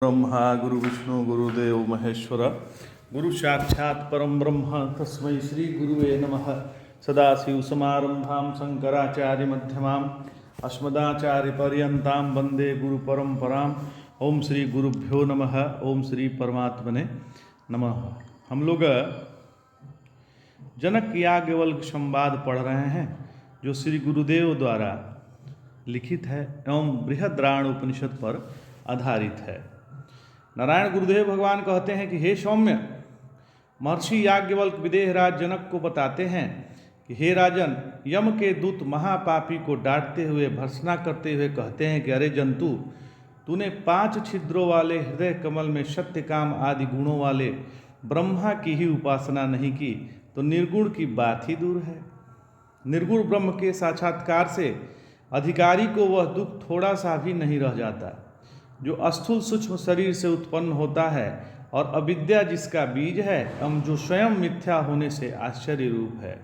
ब्रह्मा गुरु विष्णु गुरुदेव महेश्वर गुरु साक्षात् परम ब्रह्म तस्मै श्री गुरुवे नमः। सदाशिवसमारंभां शंकराचार्य मध्यमाम् अस्मदाचार्यपर्यन्तां वन्दे गुरु परंपराम्। ओम श्री गुरुभ्यो नमः। ओम श्री परमात्मने नमः। हम लोग जनक याज्ञवल्क्य संवाद पढ़ रहे हैं जो श्री गुरुदेव द्वारा लिखित है एवं बृहद्राण उपनिषद पर आधारित है। नारायण गुरुदेव भगवान कहते हैं कि हे सौम्य, महर्षि याज्ञवल्क्य विदेहराज जनक को बताते हैं कि हे राजन, यम के दूत महापापी को डांटते हुए भर्त्सना करते हुए कहते हैं कि अरे जंतु, तूने 5 छिद्रों वाले हृदय कमल में सत्य काम आदि गुणों वाले ब्रह्मा की ही उपासना नहीं की तो निर्गुण की बात ही दूर है। निर्गुण ब्रह्म के साक्षात्कार से अधिकारी को वह दुख थोड़ा सा भी नहीं रह जाता जो स्थूल सूक्ष्म शरीर से उत्पन्न होता है और अविद्या जिसका बीज है एवं जो स्वयं मिथ्या होने से आश्चर्य रूप है।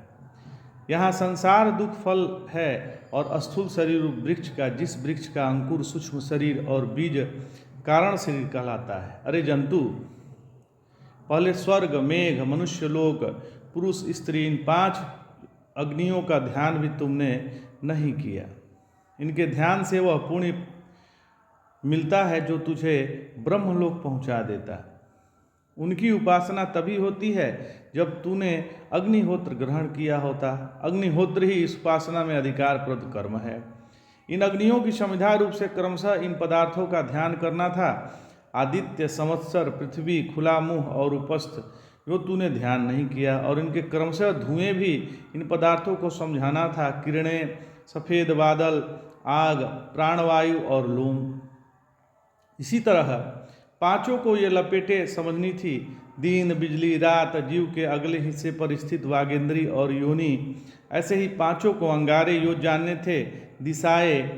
यहाँ संसार दुख फल है और स्थूल शरीर रूप वृक्ष का, जिस वृक्ष का अंकुर सूक्ष्म शरीर और बीज कारण शरीर कहलाता है। अरे जंतु, पहले स्वर्ग, मेघ, मनुष्य लोक, पुरुष, स्त्री, इन 5 अग्नियों का ध्यान भी तुमने नहीं किया। इनके ध्यान से वह पुण्य मिलता है जो तुझे ब्रह्मलोक पहुंचा देता है। उनकी उपासना तभी होती है जब तूने अग्निहोत्र ग्रहण किया होता। अग्निहोत्र ही इस उपासना में अधिकारप्रद कर्म है। इन अग्नियों की समिधा रूप से क्रमशः इन पदार्थों का ध्यान करना था। आदित्य, संवत्सर, पृथ्वी, खुला मुंह और उपस्थ जो तूने ध्यान नहीं किया, और इनके क्रमशः धुएं भी इन पदार्थों को समझाना था। किरणें, सफ़ेद बादल, आग, प्राणवायु और लोम। इसी तरह 5 को ये लपेटे समझनी थी। दिन, बिजली, रात, जीव के अगले हिस्से पर स्थित वागेंद्री और योनि, ऐसे ही 5 को अंगारे योग जानने थे। दिशाएं,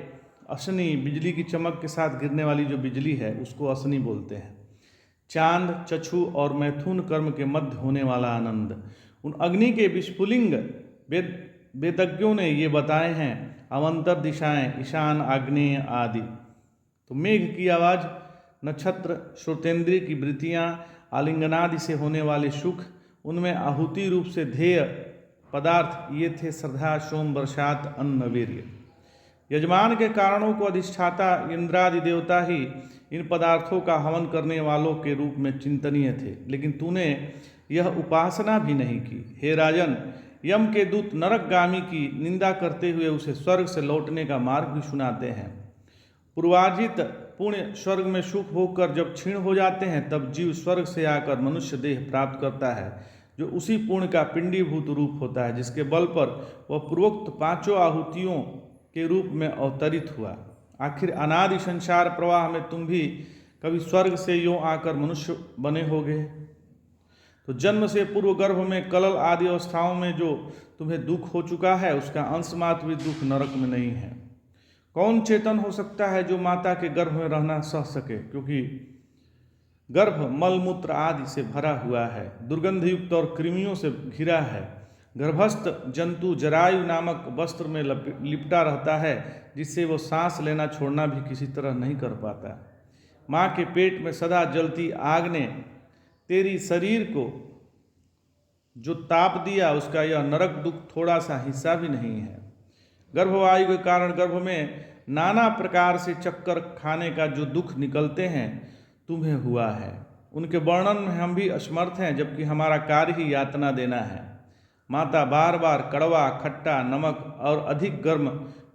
अश्नि, बिजली की चमक के साथ गिरने वाली जो बिजली है उसको अश्नि बोलते हैं। चांद, चक्षु और मैथुन कर्म के मध्य होने वाला आनंद। उन अग्नि के विस्फुलिंग वेदज्ञों ने ये बताए हैं। अवंतर दिशाएं, ईशान, आग्नेय आदि। तो मेघ की आवाज़, नक्षत्र, श्रोतेंद्रिय की वृत्तियाँ, आलिंगनादि से होने वाले सुख, उनमें आहुति रूप से ध्येय पदार्थ ये थे श्रद्धा, सोम, बरसात, अन्न, वीर्य। यजमान के कारणों को अधिष्ठाता इंद्रादि देवता ही इन पदार्थों का हवन करने वालों के रूप में चिंतनीय थे, लेकिन तूने यह उपासना भी नहीं की। हे राजन, यम के दूत नरकगामी की निंदा करते हुए उसे स्वर्ग से लौटने का मार्ग भी सुनाते हैं। पूर्वार्जित पुण्य स्वर्ग में सुख होकर जब क्षीण हो जाते हैं तब जीव स्वर्ग से आकर मनुष्य देह प्राप्त करता है जो उसी पुण्य का पिंडीभूत रूप होता है, जिसके बल पर वह पूर्वोक्त 5 आहुतियों के रूप में अवतरित हुआ। आखिर अनादि संसार प्रवाह में तुम भी कभी स्वर्ग से यूँ आकर मनुष्य बने होगे। तो जन्म से पूर्व गर्भ में कलल आदि अवस्थाओं में जो तुम्हें दुख हो चुका है उसका अंश मात्र भी दुख नरक में नहीं है। कौन चेतन हो सकता है जो माता के गर्भ में रहना सह सके, क्योंकि गर्भ मलमूत्र आदि से भरा हुआ है, दुर्गंधयुक्त और कृमियों से घिरा है। गर्भस्थ जंतु जरायु नामक वस्त्र में लिपटा रहता है, जिससे वो सांस लेना छोड़ना भी किसी तरह नहीं कर पाता। माँ के पेट में सदा जलती आग ने तेरी शरीर को जो ताप दिया, उसका यह नरक दुख थोड़ा सा हिस्सा भी नहीं है। गर्भवायु के कारण गर्भ में नाना प्रकार से चक्कर खाने का जो दुख निकलते हैं तुम्हें हुआ है, उनके वर्णन में हम भी असमर्थ हैं, जबकि हमारा कार्य ही यातना देना है। माता बार बार कड़वा, खट्टा, नमक और अधिक गर्म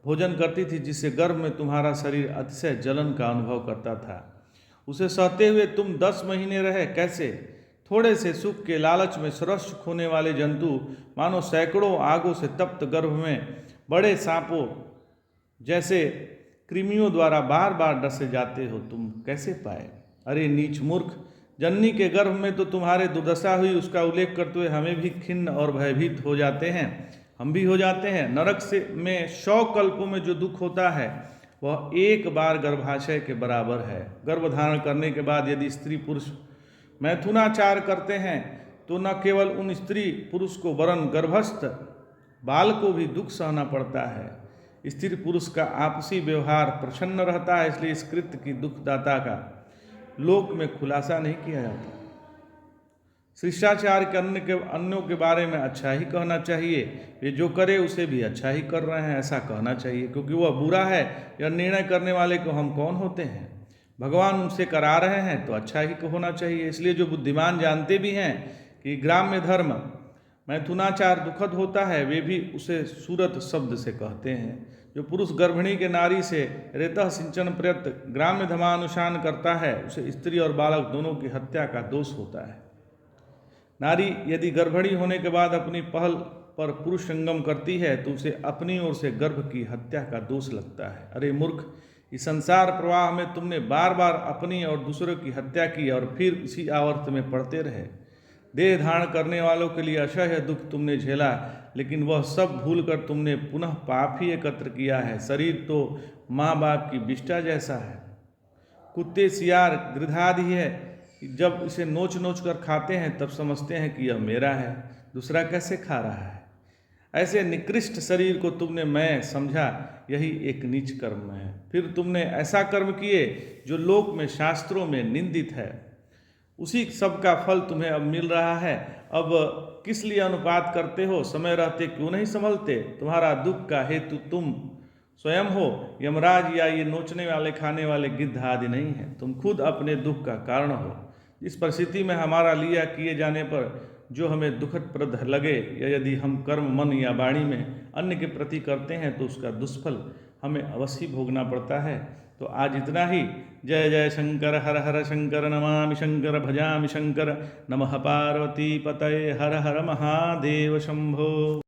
भोजन करती थी, जिससे गर्भ में तुम्हारा शरीर अतिशय जलन का अनुभव करता था। उसे सहते हुए तुम 10 महीने रहे। कैसे? थोड़े से सुख के लालच में सर्वस्व खोने वाले जंतु मानो सैकड़ों आगों से तप्त गर्भ में बड़े सांपों जैसे कृमियों द्वारा बार बार डसे जाते हो, तुम कैसे पाए? अरे नीच मूर्ख, जननी के गर्भ में तो तुम्हारे दुर्दशा हुई, उसका उल्लेख करते हुए हमें भी खिन्न और भयभीत हो जाते हैं। हम भी हो जाते हैं। नरक से में 100 कल्पों में जो दुख होता है वह एक बार गर्भाशय के बराबर है। गर्भधारण करने के बाद यदि स्त्री पुरुष मैथुनाचार करते हैं तो न केवल उन स्त्री पुरुष को वरन गर्भस्थ बाल को भी दुख सहना पड़ता है। स्त्री पुरुष का आपसी व्यवहार प्रसन्न रहता है, इसलिए इस कृत्य की दुखदाता का लोक में खुलासा नहीं किया जाता। शिष्टाचार करने के अन्यों के बारे में अच्छा ही कहना चाहिए, ये जो करे उसे भी अच्छा ही कर रहे हैं ऐसा कहना चाहिए, क्योंकि वह बुरा है यह निर्णय करने वाले को हम कौन होते हैं। भगवान उनसे करा रहे हैं तो अच्छा ही होना चाहिए। इसलिए जो बुद्धिमान जानते भी हैं कि ग्राम्य धर्म मैथुनाचार दुखद होता है, वे भी उसे सूरत शब्द से कहते हैं। जो पुरुष गर्भिणी के नारी से रेतः सिंचन प्रयत्न ग्राम्य धर्मानुष्ठान करता है, उसे स्त्री और बालक दोनों की हत्या का दोष होता है। नारी यदि गर्भिणी होने के बाद अपनी पहल पर पुरुष संगम करती है तो उसे अपनी ओर से गर्भ की हत्या का दोष लगता है। अरे मूर्ख, इस संसार प्रवाह में तुमने बार बार अपनी और दूसरों की हत्या की और फिर इसी आवर्त में पड़ते रहे। देह धारण करने वालों के लिए असह्य दुख तुमने झेला, लेकिन वह सब भूलकर तुमने पुनः पाप ही एकत्र किया है। शरीर तो माँ बाप की विष्ठा जैसा है, कुत्ते सियार गिरधादि है। जब इसे नोच नोच कर खाते हैं तब समझते हैं कि यह मेरा है, दूसरा कैसे खा रहा है। ऐसे निकृष्ट शरीर को तुमने मैं समझा, यही एक नीच कर्म है। फिर तुमने ऐसा कर्म किए जो लोक में शास्त्रों में निंदित है, उसी सब का फल तुम्हें अब मिल रहा है। अब किस लिए अनुपात करते हो? समय रहते क्यों नहीं संभलते? तुम्हारा दुख का हेतु तुम स्वयं हो, यमराज या ये नोचने वाले खाने वाले गिद्ध आदि नहीं है। तुम खुद अपने दुख का कारण हो। इस परिस्थिति में हमारा लिया किए जाने पर जो हमें दुखद लगे, या यदि हम कर्म मन या वाणी में अन्य के प्रति करते हैं तो उसका दुष्फल हमें अवश्य भोगना पड़ता है। तो आज इतना ही। जय जय शंकर, हर हर शंकर, नमामि शंकर, भजामि शंकर। नमः पार्वती पतये, हर हर महादेव शंभो।